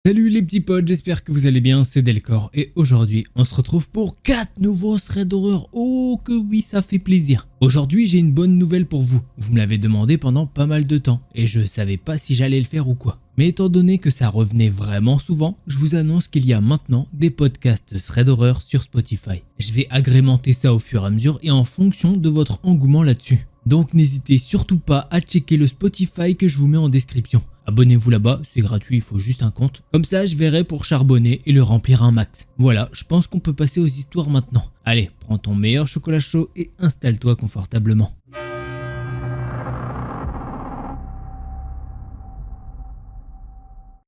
Salut les petits potes, j'espère que vous allez bien, c'est Delcor et aujourd'hui on se retrouve pour 4 nouveaux threads d'horreur. Oh que oui, ça fait plaisir. Aujourd'hui j'ai une bonne nouvelle pour vous, vous me l'avez demandé pendant pas mal de temps et je savais pas si j'allais le faire ou quoi. Mais étant donné que ça revenait vraiment souvent, je vous annonce qu'il y a maintenant des podcasts threads d'horreur sur Spotify. Je vais agrémenter ça au fur et à mesure et en fonction de votre engouement là-dessus. Donc n'hésitez surtout pas à checker le Spotify que je vous mets en description. Abonnez-vous là-bas, c'est gratuit, il faut juste un compte. Comme ça, je verrai pour charbonner et le remplir un max. Voilà, je pense qu'on peut passer aux histoires maintenant. Allez, prends ton meilleur chocolat chaud et installe-toi confortablement.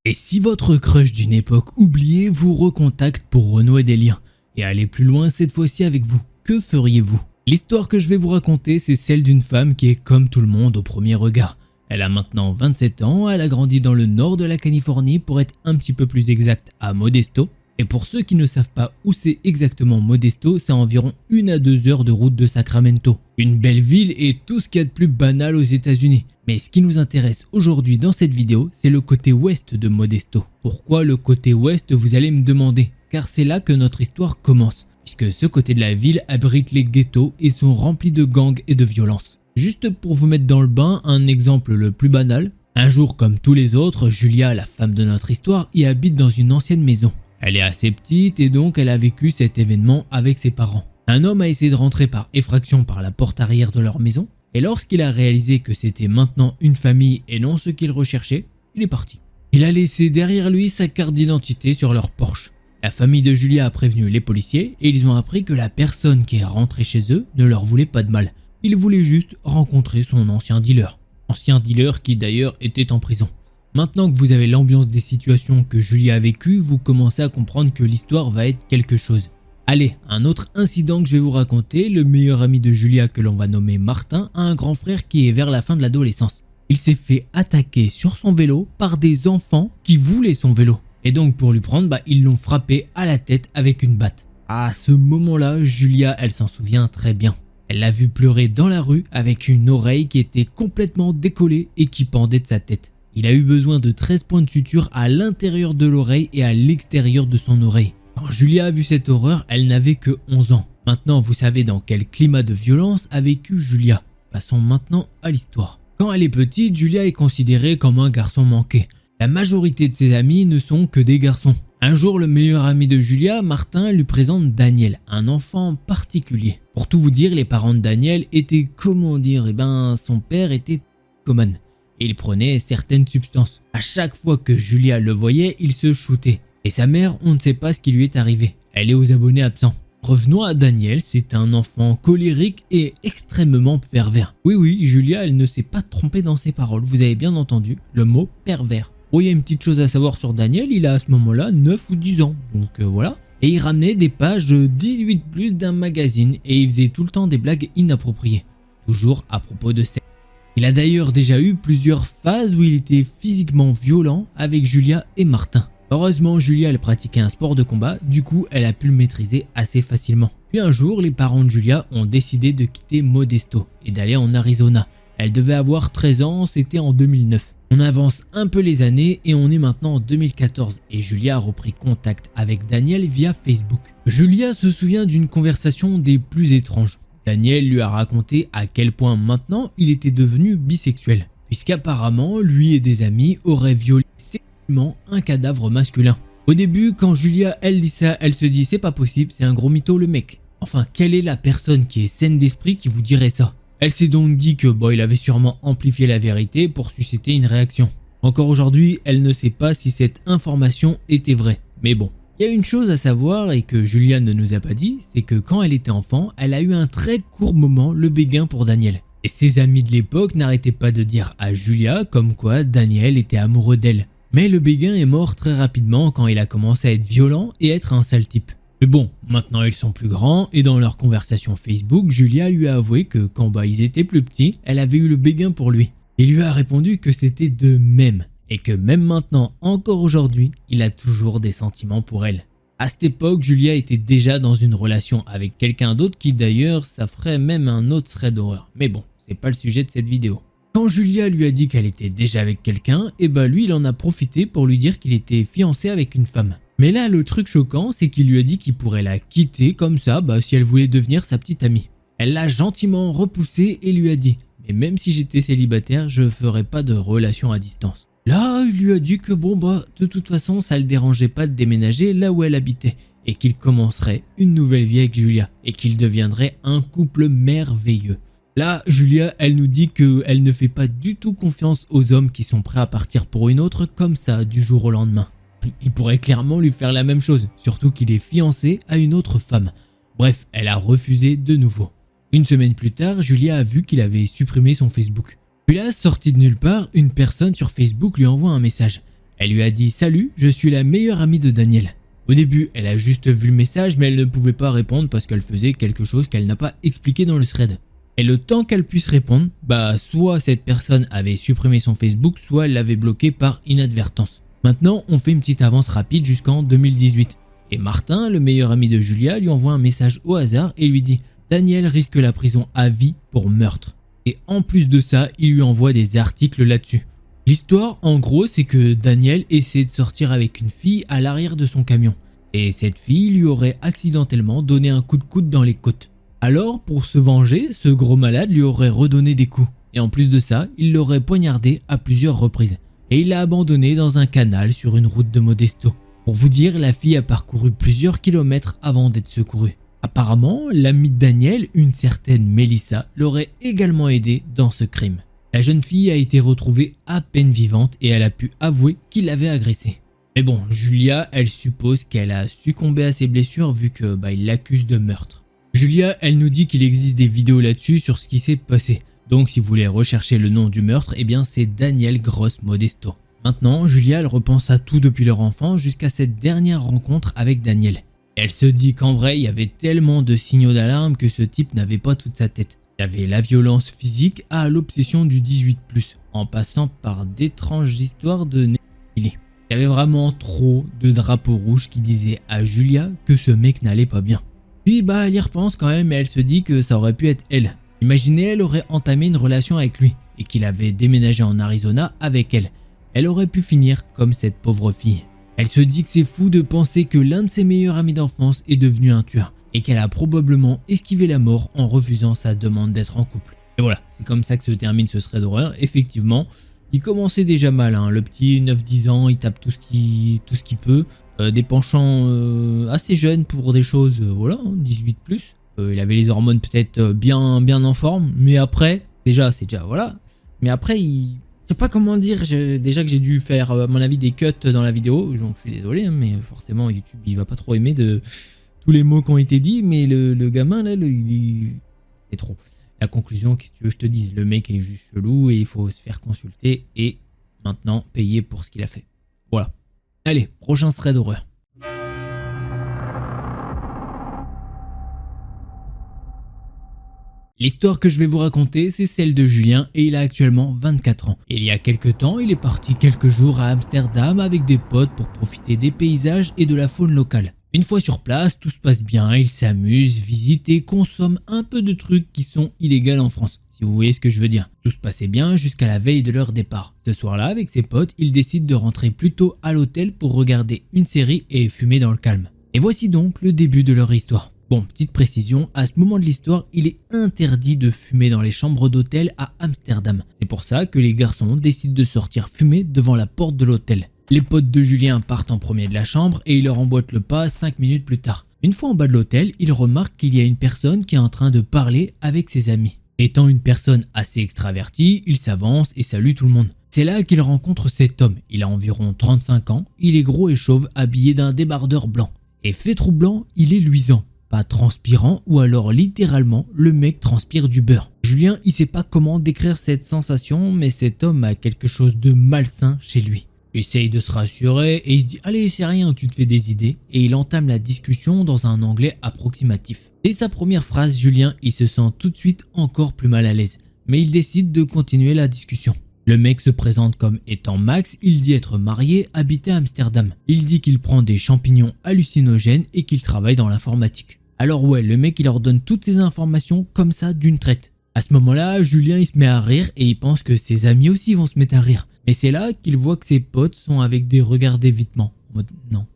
Et si votre crush d'une époque oubliée vous recontacte pour renouer des liens et aller plus loin cette fois-ci avec vous, que feriez-vous? L'histoire que je vais vous raconter, c'est celle d'une femme qui est comme tout le monde au premier regard. Elle a maintenant 27 ans, elle a grandi dans le nord de la Californie pour être un petit peu plus exact à Modesto. Et pour ceux qui ne savent pas où c'est exactement Modesto, c'est à environ 1 à 2 heures de route de Sacramento. Une belle ville et tout ce qu'il y a de plus banal aux États-Unis. Mais ce qui nous intéresse aujourd'hui dans cette vidéo, c'est le côté ouest de Modesto. Pourquoi le côté ouest, vous allez me demander? Car c'est là que notre histoire commence, puisque ce côté de la ville abrite les ghettos et sont remplis de gangs et de violences. Juste pour vous mettre dans le bain, un exemple le plus banal. Un jour comme tous les autres, Julia, la femme de notre histoire, y habite dans une ancienne maison. Elle est assez petite et donc elle a vécu cet événement avec ses parents. Un homme a essayé de rentrer par effraction par la porte arrière de leur maison et lorsqu'il a réalisé que c'était maintenant une famille et non ce qu'il recherchait, il est parti. Il a laissé derrière lui sa carte d'identité sur leur porche. La famille de Julia a prévenu les policiers et ils ont appris que la personne qui est rentrée chez eux ne leur voulait pas de mal. Il voulait juste rencontrer son ancien dealer. Ancien dealer qui d'ailleurs était en prison. Maintenant que vous avez l'ambiance des situations que Julia a vécues, vous commencez à comprendre que l'histoire va être quelque chose. Allez, un autre incident que je vais vous raconter, le meilleur ami de Julia que l'on va nommer Martin a un grand frère qui est vers la fin de l'adolescence. Il s'est fait attaquer sur son vélo par des enfants qui voulaient son vélo. Et donc pour lui prendre, ils l'ont frappé à la tête avec une batte. À ce moment-là, Julia, elle s'en souvient très bien. Elle l'a vu pleurer dans la rue avec une oreille qui était complètement décollée et qui pendait de sa tête. Il a eu besoin de 13 points de suture à l'intérieur de l'oreille et à l'extérieur de son oreille. Quand Julia a vu cette horreur, elle n'avait que 11 ans. Maintenant, vous savez dans quel climat de violence a vécu Julia. Passons maintenant à l'histoire. Quand elle est petite, Julia est considérée comme un garçon manqué. La majorité de ses amis ne sont que des garçons. Un jour, le meilleur ami de Julia, Martin, lui présente Daniel, un enfant particulier. Pour tout vous dire, les parents de Daniel étaient, son père était toxicomane. Et il prenait certaines substances. À chaque fois que Julia le voyait, il se shootait. Et sa mère, on ne sait pas ce qui lui est arrivé. Elle est aux abonnés absents. Revenons à Daniel, c'est un enfant colérique et extrêmement pervers. Oui, Julia, elle ne s'est pas trompée dans ses paroles. Vous avez bien entendu le mot pervers. Oh, il y a une petite chose à savoir sur Daniel, il a à ce moment-là 9 ou 10 ans, donc voilà. Et il ramenait des pages 18+ d'un magazine et il faisait tout le temps des blagues inappropriées, toujours à propos de sexe. Il a d'ailleurs déjà eu plusieurs phases où il était physiquement violent avec Julia et Martin. Heureusement, Julia elle pratiquait un sport de combat, du coup elle a pu le maîtriser assez facilement. Puis un jour, les parents de Julia ont décidé de quitter Modesto et d'aller en Arizona. Elle devait avoir 13 ans, c'était en 2009. On avance un peu les années et on est maintenant en 2014 et Julia a repris contact avec Daniel via Facebook. Julia se souvient d'une conversation des plus étranges. Daniel lui a raconté à quel point maintenant il était devenu bisexuel, puisqu'apparemment lui et des amis auraient violé sexuellement un cadavre masculin. Au début, quand Julia elle dit ça, elle se dit c'est pas possible, c'est un gros mytho le mec. Enfin, quelle est la personne qui est saine d'esprit qui vous dirait ça? Elle s'est donc dit que il avait sûrement amplifié la vérité pour susciter une réaction. Encore aujourd'hui, elle ne sait pas si cette information était vraie. Mais bon, il y a une chose à savoir et que Julia ne nous a pas dit, c'est que quand elle était enfant, elle a eu un très court moment le béguin pour Daniel. Et ses amis de l'époque n'arrêtaient pas de dire à Julia comme quoi Daniel était amoureux d'elle. Mais le béguin est mort très rapidement quand il a commencé à être violent et être un sale type. Mais bon, maintenant ils sont plus grands et dans leur conversation Facebook, Julia lui a avoué que quand ils étaient plus petits, elle avait eu le béguin pour lui. Il lui a répondu que c'était de même et que même maintenant, encore aujourd'hui, il a toujours des sentiments pour elle. À cette époque, Julia était déjà dans une relation avec quelqu'un d'autre qui d'ailleurs, ça ferait même un autre thread d'horreur. Mais bon, c'est pas le sujet de cette vidéo. Quand Julia lui a dit qu'elle était déjà avec quelqu'un, et bah lui il en a profité pour lui dire qu'il était fiancé avec une femme. Mais là le truc choquant c'est qu'il lui a dit qu'il pourrait la quitter comme ça si elle voulait devenir sa petite amie. Elle l'a gentiment repoussé et lui a dit « Mais même si j'étais célibataire, je ferais pas de relation à distance ». Là il lui a dit que de toute façon ça le dérangeait pas de déménager là où elle habitait et qu'il commencerait une nouvelle vie avec Julia et qu'ils deviendraient un couple merveilleux. Là, Julia, elle nous dit qu'elle ne fait pas du tout confiance aux hommes qui sont prêts à partir pour une autre comme ça, du jour au lendemain. Il pourrait clairement lui faire la même chose, surtout qu'il est fiancé à une autre femme. Bref, elle a refusé de nouveau. Une semaine plus tard, Julia a vu qu'il avait supprimé son Facebook. Puis là, sorti de nulle part, une personne sur Facebook lui envoie un message. Elle lui a dit « Salut, je suis la meilleure amie de Daniel ». Au début, elle a juste vu le message, mais elle ne pouvait pas répondre parce qu'elle faisait quelque chose qu'elle n'a pas expliqué dans le thread. Et le temps qu'elle puisse répondre, soit cette personne avait supprimé son Facebook, soit elle l'avait bloqué par inadvertance. Maintenant, on fait une petite avance rapide jusqu'en 2018. Et Martin, le meilleur ami de Julia, lui envoie un message au hasard et lui dit « Daniel risque la prison à vie pour meurtre ». Et en plus de ça, il lui envoie des articles là-dessus. L'histoire, en gros, c'est que Daniel essaie de sortir avec une fille à l'arrière de son camion. Et cette fille lui aurait accidentellement donné un coup de coude dans les côtes. Alors, pour se venger, ce gros malade lui aurait redonné des coups. Et en plus de ça, il l'aurait poignardé à plusieurs reprises. Et il l'a abandonné dans un canal sur une route de Modesto. Pour vous dire, la fille a parcouru plusieurs kilomètres avant d'être secourue. Apparemment, l'amie de Daniel, une certaine Melissa, l'aurait également aidé dans ce crime. La jeune fille a été retrouvée à peine vivante et elle a pu avouer qu'il l'avait agressée. Mais bon, Julia, elle suppose qu'elle a succombé à ses blessures vu que il l'accuse de meurtre. Julia, elle nous dit qu'il existe des vidéos là-dessus sur ce qui s'est passé. Donc si vous voulez rechercher le nom du meurtre, c'est Daniel Gross Modesto. Maintenant, Julia, elle repense à tout depuis leur enfance jusqu'à cette dernière rencontre avec Daniel. Elle se dit qu'en vrai, il y avait tellement de signaux d'alarme que ce type n'avait pas toute sa tête. Il y avait la violence physique à l'obsession du 18+, en passant par d'étranges histoires de nécrophilie. Il y avait vraiment trop de drapeaux rouges qui disaient à Julia que ce mec n'allait pas bien. Puis elle y repense quand même et elle se dit que ça aurait pu être elle. Imaginez, elle aurait entamé une relation avec lui et qu'il avait déménagé en Arizona avec elle. Elle aurait pu finir comme cette pauvre fille. Elle se dit que c'est fou de penser que l'un de ses meilleurs amis d'enfance est devenu un tueur et qu'elle a probablement esquivé la mort en refusant sa demande d'être en couple. Et voilà, c'est comme ça que se termine ce thread d'horreur. Effectivement, il commençait déjà mal, le petit 9-10 ans, il tape tout ce qu'il peut. Des penchants assez jeunes pour des choses, 18+. Il avait les hormones peut-être bien en forme, mais après, c'est déjà, voilà. Mais après, je sais pas comment dire, déjà que j'ai dû faire, à mon avis, des cuts dans la vidéo, donc je suis désolé, mais forcément, YouTube, il va pas trop aimer de tous les mots qui ont été dits, mais le gamin, là, c'est trop. La conclusion, qu'est-ce que tu veux que je te dise, le mec est juste chelou et il faut se faire consulter et maintenant payer pour ce qu'il a fait. Voilà. Allez, prochain thread d'horreur. L'histoire que je vais vous raconter, c'est celle de Julien et il a actuellement 24 ans. Il y a quelques temps, il est parti quelques jours à Amsterdam avec des potes pour profiter des paysages et de la faune locale. Une fois sur place, tout se passe bien, il s'amuse, visite et consomme un peu de trucs qui sont illégaux en France. Si vous voyez ce que je veux dire. Tout se passait bien jusqu'à la veille de leur départ. Ce soir-là, avec ses potes, il décide de rentrer plus tôt à l'hôtel pour regarder une série et fumer dans le calme. Et voici donc le début de leur histoire. Bon, petite précision, à ce moment de l'histoire, il est interdit de fumer dans les chambres d'hôtel à Amsterdam. C'est pour ça que les garçons décident de sortir fumer devant la porte de l'hôtel. Les potes de Julien partent en premier de la chambre et il leur emboîte le pas 5 minutes plus tard. Une fois en bas de l'hôtel, il remarque qu'il y a une personne qui est en train de parler avec ses amis. Étant une personne assez extravertie, il s'avance et salue tout le monde. C'est là qu'il rencontre cet homme. Il a environ 35 ans, il est gros et chauve, habillé d'un débardeur blanc. Et fait troublant, il est luisant. Pas transpirant ou alors littéralement le mec transpire du beurre. Julien il sait pas comment décrire cette sensation mais cet homme a quelque chose de malsain chez lui. Il essaye de se rassurer et il se dit allez c'est rien tu te fais des idées et il entame la discussion dans un anglais approximatif. Dès sa première phrase Julien il se sent tout de suite encore plus mal à l'aise mais il décide de continuer la discussion. Le mec se présente comme étant Max, il dit être marié, habiter à Amsterdam. Il dit qu'il prend des champignons hallucinogènes et qu'il travaille dans l'informatique. Alors ouais, le mec il leur donne toutes ces informations comme ça d'une traite. À ce moment-là, Julien il se met à rire et il pense que ses amis aussi vont se mettre à rire. Mais c'est là qu'il voit que ses potes sont avec des regards d'évitement. En mode non,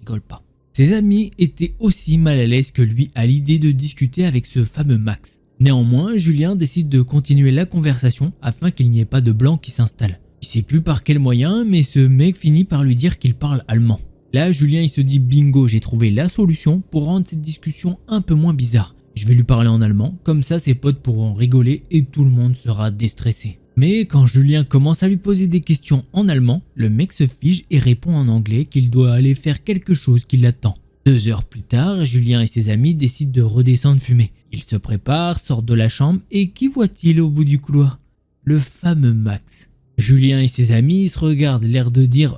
rigole pas. Ses amis étaient aussi mal à l'aise que lui à l'idée de discuter avec ce fameux Max. Néanmoins, Julien décide de continuer la conversation afin qu'il n'y ait pas de blanc qui s'installe. Il sait plus par quel moyen, mais ce mec finit par lui dire qu'il parle allemand. Là, Julien il se dit bingo, j'ai trouvé la solution pour rendre cette discussion un peu moins bizarre. Je vais lui parler en allemand, comme ça ses potes pourront rigoler et tout le monde sera déstressé. Mais quand Julien commence à lui poser des questions en allemand, le mec se fige et répond en anglais qu'il doit aller faire quelque chose qui l'attend. 2 heures plus tard, Julien et ses amis décident de redescendre fumer. Ils se préparent, sortent de la chambre et qui voit-il au bout du couloir? Le fameux Max. Julien et ses amis se regardent, l'air de dire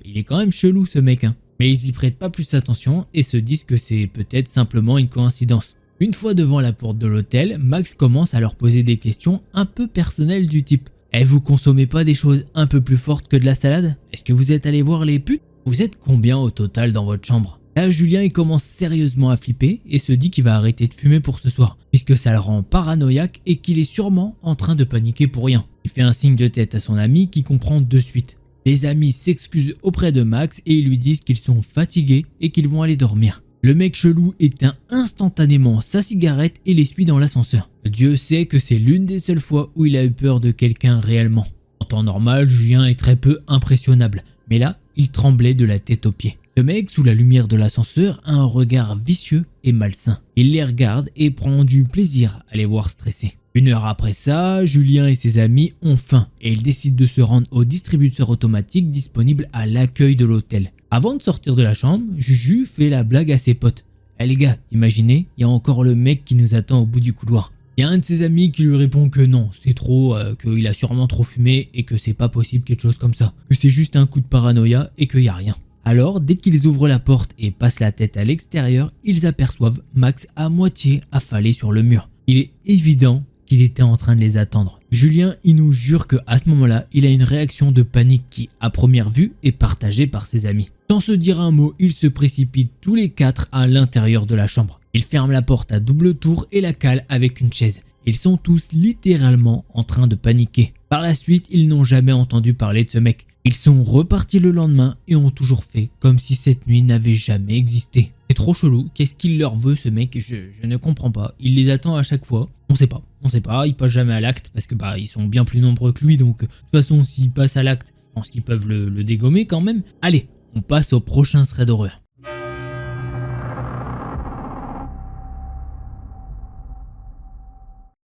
il est quand même chelou ce mec hein. Mais ils y prêtent pas plus attention et se disent que c'est peut-être simplement une coïncidence. Une fois devant la porte de l'hôtel, Max commence à leur poser des questions un peu personnelles du type vous consommez pas des choses un peu plus fortes que de la salade? Est-ce que vous êtes allé voir les putes? Vous êtes combien au total dans votre chambre? Là, Julien il commence sérieusement à flipper et se dit qu'il va arrêter de fumer pour ce soir, puisque ça le rend paranoïaque et qu'il est sûrement en train de paniquer pour rien. Il fait un signe de tête à son ami qui comprend de suite. Les amis s'excusent auprès de Max et ils lui disent qu'ils sont fatigués et qu'ils vont aller dormir. Le mec chelou éteint instantanément sa cigarette et l'essuie dans l'ascenseur. Dieu sait que c'est l'une des seules fois où il a eu peur de quelqu'un réellement. En temps normal, Julien est très peu impressionnable, mais là, il tremblait de la tête aux pieds. Le mec, sous la lumière de l'ascenseur, a un regard vicieux et malsain. Il les regarde et prend du plaisir à les voir stressés. 1 heure après ça, Julien et ses amis ont faim et ils décident de se rendre au distributeur automatique disponible à l'accueil de l'hôtel. Avant de sortir de la chambre, Juju fait la blague à ses potes. Les gars, imaginez, il y a encore le mec qui nous attend au bout du couloir. Il y a un de ses amis qui lui répond que non, c'est trop, qu'il a sûrement trop fumé et que c'est pas possible quelque chose comme ça. Que c'est juste un coup de paranoïa et qu'il y a rien. Alors, dès qu'ils ouvrent la porte et passent la tête à l'extérieur, ils aperçoivent Max à moitié affalé sur le mur. Il est évident qu'il était en train de les attendre. Julien, il nous jure qu'à ce moment-là, il a une réaction de panique qui, à première vue, est partagée par ses amis. Sans se dire un mot, ils se précipitent tous les 4 à l'intérieur de la chambre. Ils ferment la porte à double tour et la calent avec une chaise. Ils sont tous littéralement en train de paniquer. Par la suite, ils n'ont jamais entendu parler de ce mec. Ils sont repartis le lendemain et ont toujours fait comme si cette nuit n'avait jamais existé. C'est trop chelou, qu'est-ce qu'il leur veut ce mec? Je ne comprends pas. Il les attend à chaque fois, on sait pas, il passe jamais à l'acte parce que ils sont bien plus nombreux que lui, donc de toute façon s'il passe à l'acte, je pense qu'ils peuvent le dégommer quand même. Allez, on passe au prochain thread d'horreur.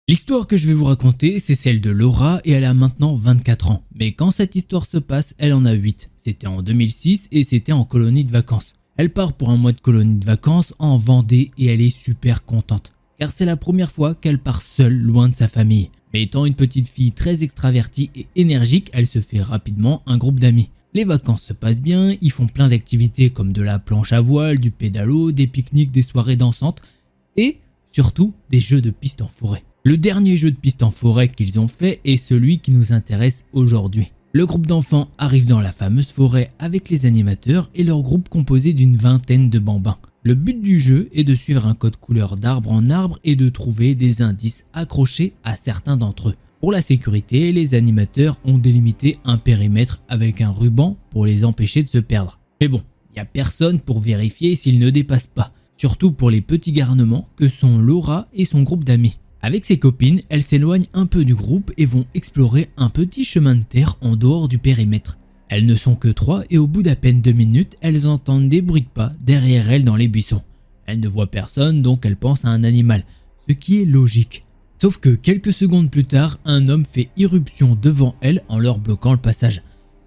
L'histoire que je vais vous raconter, c'est celle de Laura et elle a maintenant 24 ans. Mais quand cette histoire se passe, elle en a 8. C'était en 2006 et c'était en colonie de vacances. Elle part pour un mois de colonie de vacances en Vendée et elle est super contente. Car c'est la première fois qu'elle part seule loin de sa famille. Mais étant une petite fille très extravertie et énergique, elle se fait rapidement un groupe d'amis. Les vacances se passent bien, ils font plein d'activités comme de la planche à voile, du pédalo, des pique-niques, des soirées dansantes et surtout des jeux de piste en forêt. Le dernier jeu de piste en forêt qu'ils ont fait est celui qui nous intéresse aujourd'hui. Le groupe d'enfants arrive dans la fameuse forêt avec les animateurs et leur groupe composé d'une vingtaine de bambins. Le but du jeu est de suivre un code couleur d'arbre en arbre et de trouver des indices accrochés à certains d'entre eux. Pour la sécurité, les animateurs ont délimité un périmètre avec un ruban pour les empêcher de se perdre. Mais bon, il n'y a personne pour vérifier s'ils ne dépassent pas, surtout pour les petits garnements que sont Laura et son groupe d'amis. Avec ses copines, elles s'éloignent un peu du groupe et vont explorer un petit chemin de terre en dehors du périmètre. Elles ne sont que 3 et au bout d'à peine 2 minutes, elles entendent des bruits de pas derrière elles dans les buissons. Elles ne voient personne donc elles pensent à un animal, ce qui est logique. Sauf que quelques secondes plus tard, un homme fait irruption devant elles en leur bloquant le passage.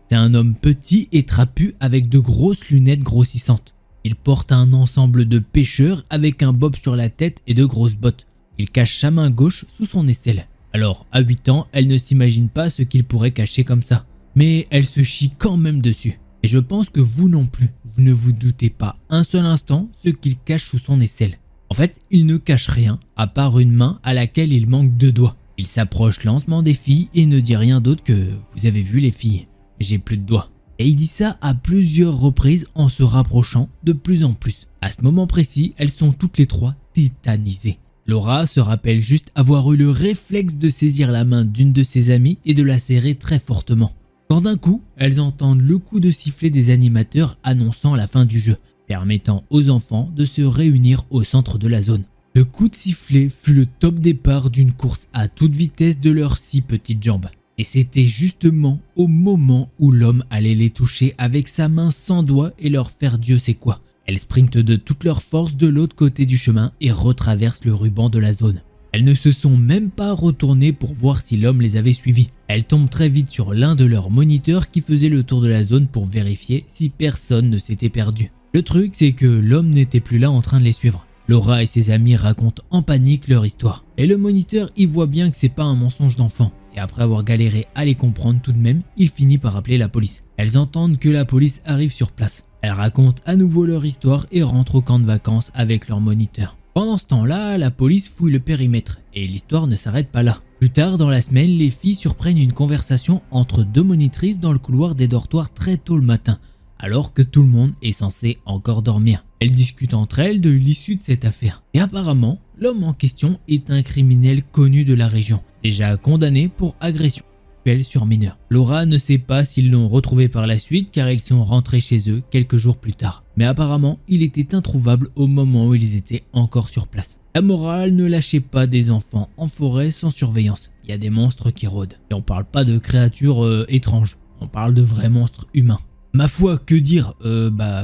C'est un homme petit et trapu avec de grosses lunettes grossissantes. Il porte un ensemble de pêcheurs avec un bob sur la tête et de grosses bottes. Il cache sa main gauche sous son aisselle. Alors, à 8 ans, elle ne s'imagine pas ce qu'il pourrait cacher comme ça. Mais elle se chie quand même dessus. Et je pense que vous non plus, vous ne vous doutez pas un seul instant ce qu'il cache sous son aisselle. En fait, il ne cache rien, à part une main à laquelle il manque 2 doigts. Il s'approche lentement des filles et ne dit rien d'autre que « Vous avez vu les filles, j'ai plus de doigts ». Et il dit ça à plusieurs reprises en se rapprochant de plus en plus. À ce moment précis, elles sont toutes les 3 tétanisées. Laura se rappelle juste avoir eu le réflexe de saisir la main d'une de ses amies et de la serrer très fortement. Quand d'un coup, elles entendent le coup de sifflet des animateurs annonçant la fin du jeu, permettant aux enfants de se réunir au centre de la zone. Le coup de sifflet fut le top départ d'une course à toute vitesse de leurs 6 petites jambes. Et c'était justement au moment où l'homme allait les toucher avec sa main sans doigt et leur faire Dieu sait quoi. Elles sprintent de toute leur force de l'autre côté du chemin et retraversent le ruban de la zone. Elles ne se sont même pas retournées pour voir si l'homme les avait suivies. Elles tombent très vite sur l'un de leurs moniteurs qui faisait le tour de la zone pour vérifier si personne ne s'était perdu. Le truc, c'est que l'homme n'était plus là en train de les suivre. Laura et ses amis racontent en panique leur histoire. Et le moniteur y voit bien que c'est pas un mensonge d'enfant. Et après avoir galéré à les comprendre tout de même, il finit par appeler la police. Elles entendent que la police arrive sur place. Elles racontent à nouveau leur histoire et rentrent au camp de vacances avec leur moniteur. Pendant ce temps-là, la police fouille le périmètre et l'histoire ne s'arrête pas là. Plus tard dans la semaine, les filles surprennent une conversation entre 2 monitrices dans le couloir des dortoirs très tôt le matin, alors que tout le monde est censé encore dormir. Elles discutent entre elles de l'issue de cette affaire. Et apparemment, l'homme en question est un criminel connu de la région, déjà condamné pour agression sexuelle sur mineurs. Laura ne sait pas s'ils l'ont retrouvé par la suite car ils sont rentrés chez eux quelques jours plus tard. Mais apparemment, il était introuvable au moment où ils étaient encore sur place. La morale, ne lâchez pas des enfants en forêt sans surveillance. Il y a des monstres qui rôdent. Et on parle pas de créatures étranges, on parle de vrais monstres humains. Ma foi, que dire,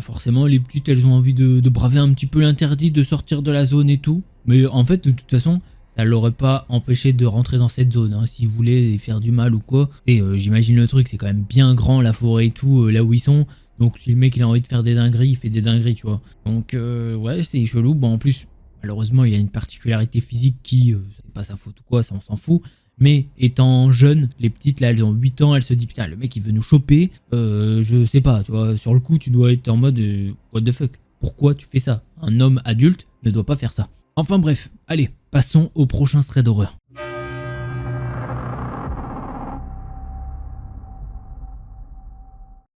forcément les petites elles ont envie de braver un petit peu l'interdit, de sortir de la zone et tout. Mais en fait de toute façon ça l'aurait pas empêché de rentrer dans cette zone, hein, s'ils voulaient faire du mal ou quoi. Et j'imagine le truc, c'est quand même bien grand la forêt et tout, là où ils sont. Donc si le mec il a envie de faire des dingueries, il fait des dingueries, tu vois. Donc ouais, c'est chelou. Bon en plus, malheureusement il a une particularité physique qui, c'est pas sa faute ou quoi, ça on s'en fout. Mais étant jeune, les petites là elles ont 8 ans, elles se disent putain le mec il veut nous choper, je sais pas, tu vois, sur le coup tu dois être en mode what the fuck, pourquoi tu fais ça? Un homme adulte ne doit pas faire ça. Enfin bref, allez, passons au prochain thread d'horreur.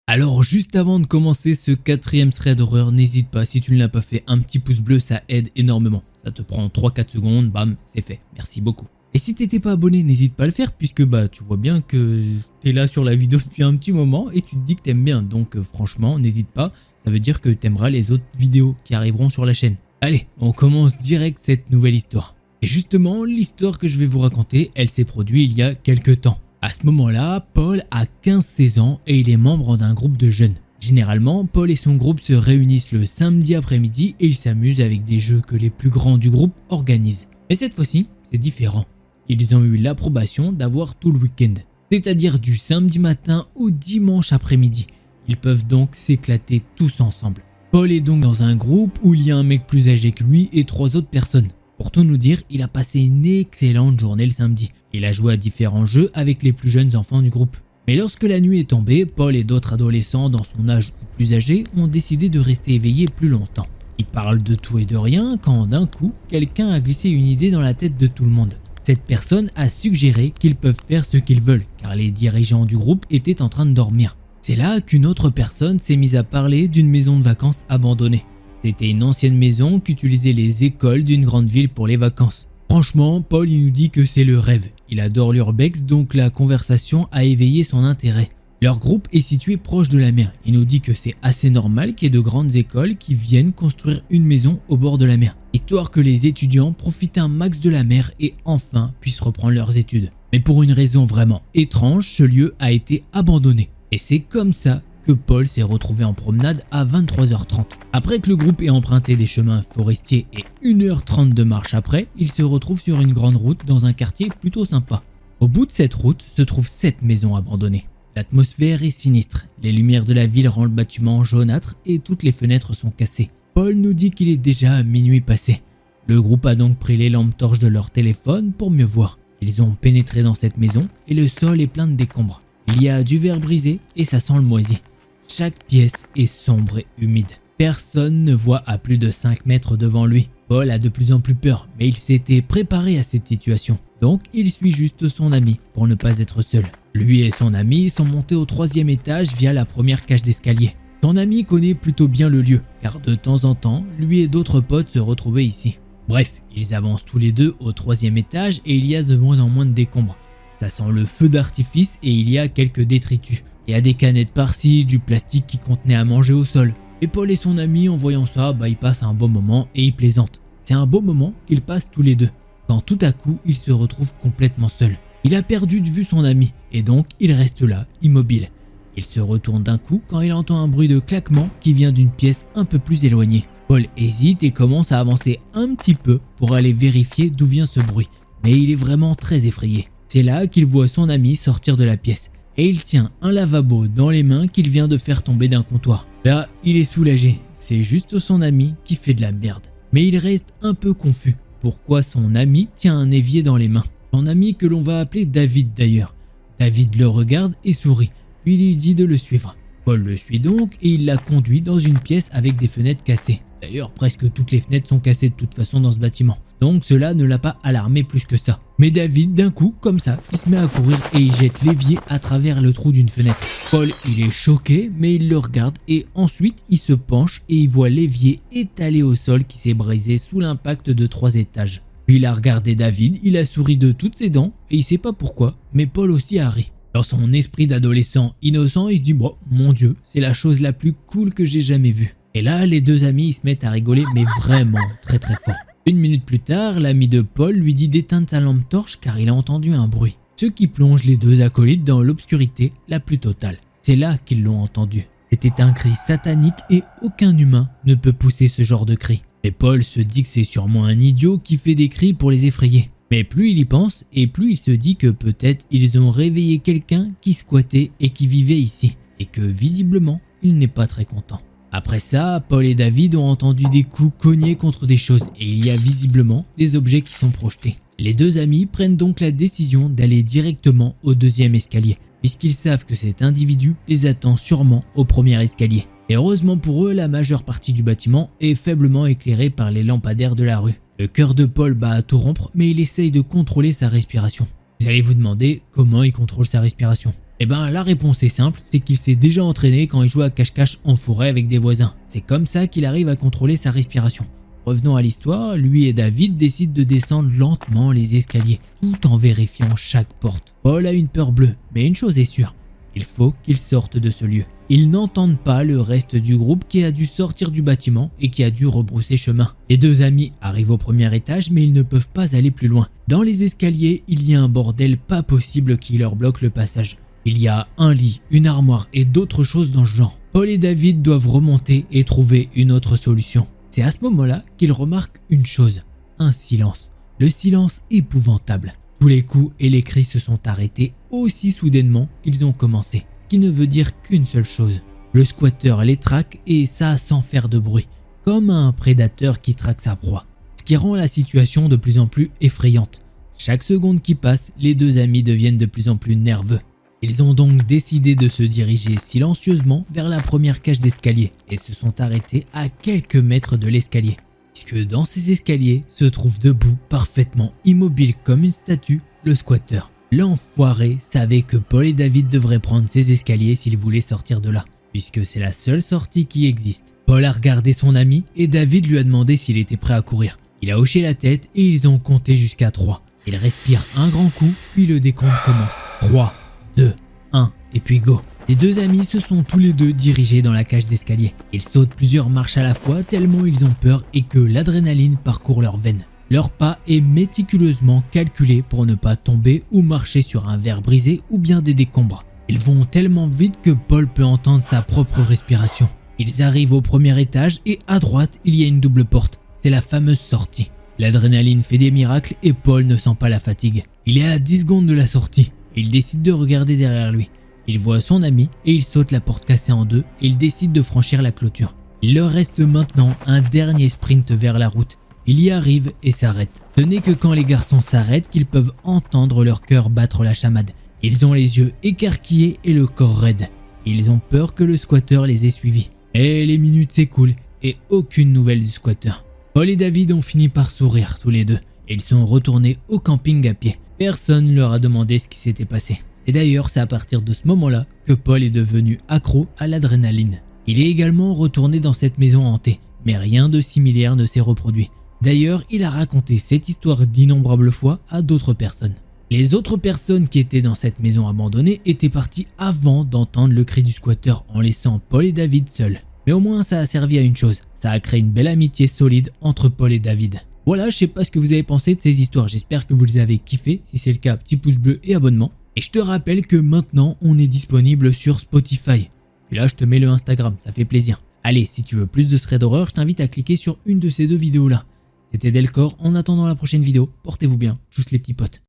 Alors juste avant de commencer ce 4e thread d'horreur, n'hésite pas, si tu ne l'as pas fait, un petit pouce bleu ça aide énormément. Ça te prend 3-4 secondes, bam, c'est fait, merci beaucoup. Et si t'étais pas abonné, n'hésite pas à le faire puisque tu vois bien que t'es là sur la vidéo depuis un petit moment et tu te dis que t'aimes bien. Donc franchement, n'hésite pas, ça veut dire que t'aimeras les autres vidéos qui arriveront sur la chaîne. Allez, on commence direct cette nouvelle histoire. Et justement, l'histoire que je vais vous raconter, elle s'est produite il y a quelques temps. À ce moment-là, Paul a 15-16 ans et il est membre d'un groupe de jeunes. Généralement, Paul et son groupe se réunissent le samedi après-midi et ils s'amusent avec des jeux que les plus grands du groupe organisent. Mais cette fois-ci, c'est différent. Ils ont eu l'approbation d'avoir tout le week-end, c'est-à-dire du samedi matin au dimanche après-midi. Ils peuvent donc s'éclater tous ensemble. Paul est donc dans un groupe où il y a un mec plus âgé que lui et 3 autres personnes. Pour tout nous dire, il a passé une excellente journée le samedi. Il a joué à différents jeux avec les plus jeunes enfants du groupe. Mais lorsque la nuit est tombée, Paul et d'autres adolescents dans son âge ou plus âgés ont décidé de rester éveillés plus longtemps. Ils parlent de tout et de rien quand d'un coup, quelqu'un a glissé une idée dans la tête de tout le monde. Cette personne a suggéré qu'ils peuvent faire ce qu'ils veulent car les dirigeants du groupe étaient en train de dormir. C'est là qu'une autre personne s'est mise à parler d'une maison de vacances abandonnée. C'était une ancienne maison qu'utilisaient les écoles d'une grande ville pour les vacances. Franchement, Paul il nous dit que c'est le rêve. Il adore l'urbex donc la conversation a éveillé son intérêt. Leur groupe est situé proche de la mer. Il nous dit que c'est assez normal qu'il y ait de grandes écoles qui viennent construire une maison au bord de la mer, histoire que les étudiants profitent un max de la mer et enfin puissent reprendre leurs études. Mais pour une raison vraiment étrange, ce lieu a été abandonné. Et c'est comme ça que Paul s'est retrouvé en promenade à 23h30. Après que le groupe ait emprunté des chemins forestiers et 1h30 de marche après, il se retrouve sur une grande route dans un quartier plutôt sympa. Au bout de cette route se trouvent 7 maisons abandonnées. L'atmosphère est sinistre, les lumières de la ville rendent le bâtiment jaunâtre et toutes les fenêtres sont cassées. Paul nous dit qu'il est déjà à minuit passé. Le groupe a donc pris les lampes torches de leur téléphone pour mieux voir. Ils ont pénétré dans cette maison et le sol est plein de décombres. Il y a du verre brisé et ça sent le moisi. Chaque pièce est sombre et humide. Personne ne voit à plus de 5 mètres devant lui. Paul a de plus en plus peur, mais il s'était préparé à cette situation. Donc il suit juste son ami pour ne pas être seul. Lui et son ami sont montés au 3e étage via la première cage d'escalier. Son ami connaît plutôt bien le lieu, car de temps en temps, lui et d'autres potes se retrouvaient ici. Bref, ils avancent tous les deux au 3e étage et il y a de moins en moins de décombres. Ça sent le feu d'artifice et il y a quelques détritus. Il y a des canettes par-ci, du plastique qui contenait à manger au sol. Et Paul et son ami, en voyant ça, ils passent un bon moment et ils plaisantent. C'est un beau moment qu'ils passent tous les deux, quand tout à coup, il se retrouve complètement seul. Il a perdu de vue son ami et donc il reste là, immobile. Il se retourne d'un coup quand il entend un bruit de claquement qui vient d'une pièce un peu plus éloignée. Paul hésite et commence à avancer un petit peu pour aller vérifier d'où vient ce bruit, mais il est vraiment très effrayé. C'est là qu'il voit son ami sortir de la pièce et il tient un lavabo dans les mains qu'il vient de faire tomber d'un comptoir. Là, il est soulagé, c'est juste son ami qui fait de la merde. Mais il reste un peu confus. Pourquoi son ami tient un évier dans les mains? Son ami que l'on va appeler David d'ailleurs. David le regarde et sourit, puis il lui dit de le suivre. Paul le suit donc et il la conduit dans une pièce avec des fenêtres cassées. D'ailleurs, presque toutes les fenêtres sont cassées de toute façon dans ce bâtiment. Donc cela ne l'a pas alarmé plus que ça. Mais David, d'un coup, comme ça, il se met à courir et il jette l'évier à travers le trou d'une fenêtre. Paul, il est choqué, mais il le regarde et ensuite il se penche et il voit l'évier étalé au sol qui s'est brisé sous l'impact de 3 étages. Puis il a regardé David, il a souri de toutes ses dents et il sait pas pourquoi, mais Paul aussi a ri. Dans son esprit d'adolescent innocent, il se dit bon, mon Dieu, c'est la chose la plus cool que j'ai jamais vue. Et là, les deux amis ils se mettent à rigoler, mais vraiment très très fort. Une minute plus tard, l'ami de Paul lui dit d'éteindre sa lampe torche car il a entendu un bruit. Ce qui plonge les deux acolytes dans l'obscurité la plus totale. C'est là qu'ils l'ont entendu. C'était un cri satanique et aucun humain ne peut pousser ce genre de cri. Et Paul se dit que c'est sûrement un idiot qui fait des cris pour les effrayer. Mais plus il y pense et plus il se dit que peut-être ils ont réveillé quelqu'un qui squattait et qui vivait ici. Et que visiblement, il n'est pas très content. Après ça, Paul et David ont entendu des coups cognés contre des choses et il y a visiblement des objets qui sont projetés. Les deux amis prennent donc la décision d'aller directement au 2e escalier, puisqu'ils savent que cet individu les attend sûrement au 1er escalier. Et heureusement pour eux, la majeure partie du bâtiment est faiblement éclairée par les lampadaires de la rue. Le cœur de Paul bat à tout rompre, mais il essaye de contrôler sa respiration. Vous allez vous demander comment il contrôle sa respiration. Eh ben la réponse est simple, c'est qu'il s'est déjà entraîné quand il jouait à cache-cache en forêt avec des voisins. C'est comme ça qu'il arrive à contrôler sa respiration. Revenons à l'histoire, lui et David décident de descendre lentement les escaliers, tout en vérifiant chaque porte. Paul a une peur bleue, mais une chose est sûre, il faut qu'ils sortent de ce lieu. Ils n'entendent pas le reste du groupe qui a dû sortir du bâtiment et qui a dû rebrousser chemin. Les deux amis arrivent au 1er étage mais ils ne peuvent pas aller plus loin. Dans les escaliers, il y a un bordel pas possible qui leur bloque le passage. Il y a un lit, une armoire et d'autres choses dans ce genre. Paul et David doivent remonter et trouver une autre solution. C'est à ce moment-là qu'ils remarquent une chose, un silence. Le silence épouvantable. Tous les coups et les cris se sont arrêtés aussi soudainement qu'ils ont commencé. Ce qui ne veut dire qu'une seule chose. Le squatter les traque et ça sans faire de bruit, comme un prédateur qui traque sa proie. Ce qui rend la situation de plus en plus effrayante. Chaque seconde qui passe, les deux amis deviennent de plus en plus nerveux. Ils ont donc décidé de se diriger silencieusement vers la première cage d'escalier et se sont arrêtés à quelques mètres de l'escalier. Puisque dans ces escaliers se trouve debout, parfaitement immobile comme une statue, le squatter. L'enfoiré savait que Paul et David devraient prendre ces escaliers s'ils voulaient sortir de là, puisque c'est la seule sortie qui existe. Paul a regardé son ami et David lui a demandé s'il était prêt à courir. Il a hoché la tête et ils ont compté jusqu'à 3. Il respire un grand coup, puis le décompte commence. 3, 2, 1 et puis go. Les deux amis se sont tous les deux dirigés dans la cage d'escalier. Ils sautent plusieurs marches à la fois tellement ils ont peur et que l'adrénaline parcourt leurs veines. Leur pas est méticuleusement calculé pour ne pas tomber ou marcher sur un verre brisé ou bien des décombres. Ils vont tellement vite que Paul peut entendre sa propre respiration. Ils arrivent au 1er étage et à droite il y a une double porte. C'est la fameuse sortie. L'adrénaline fait des miracles et Paul ne sent pas la fatigue. Il est à 10 secondes de la sortie. Il décide de regarder derrière lui. Il voit son ami et il saute la porte cassée en deux et il décide de franchir la clôture. Il leur reste maintenant un dernier sprint vers la route. Il y arrive et s'arrête. Ce n'est que quand les garçons s'arrêtent qu'ils peuvent entendre leur cœur battre la chamade. Ils ont les yeux écarquillés et le corps raide. Ils ont peur que le squatter les ait suivis. Et les minutes s'écoulent et aucune nouvelle du squatter. Paul et David ont fini par sourire tous les deux et ils sont retournés au camping à pied. Personne ne leur a demandé ce qui s'était passé. Et d'ailleurs, c'est à partir de ce moment-là que Paul est devenu accro à l'adrénaline. Il est également retourné dans cette maison hantée, mais rien de similaire ne s'est reproduit. D'ailleurs, il a raconté cette histoire d'innombrables fois à d'autres personnes. Les autres personnes qui étaient dans cette maison abandonnée étaient parties avant d'entendre le cri du squatter en laissant Paul et David seuls. Mais au moins ça a servi à une chose, ça a créé une belle amitié solide entre Paul et David. Voilà, je sais pas ce que vous avez pensé de ces histoires, j'espère que vous les avez kiffées. Si c'est le cas, petit pouce bleu et abonnement. Et je te rappelle que maintenant on est disponible sur Spotify. Et là je te mets le Instagram, ça fait plaisir. Allez, si tu veux plus de threads d'horreur, je t'invite à cliquer sur une de ces deux vidéos là. C'était Delcor, en attendant la prochaine vidéo, portez-vous bien, tchuss les petits potes.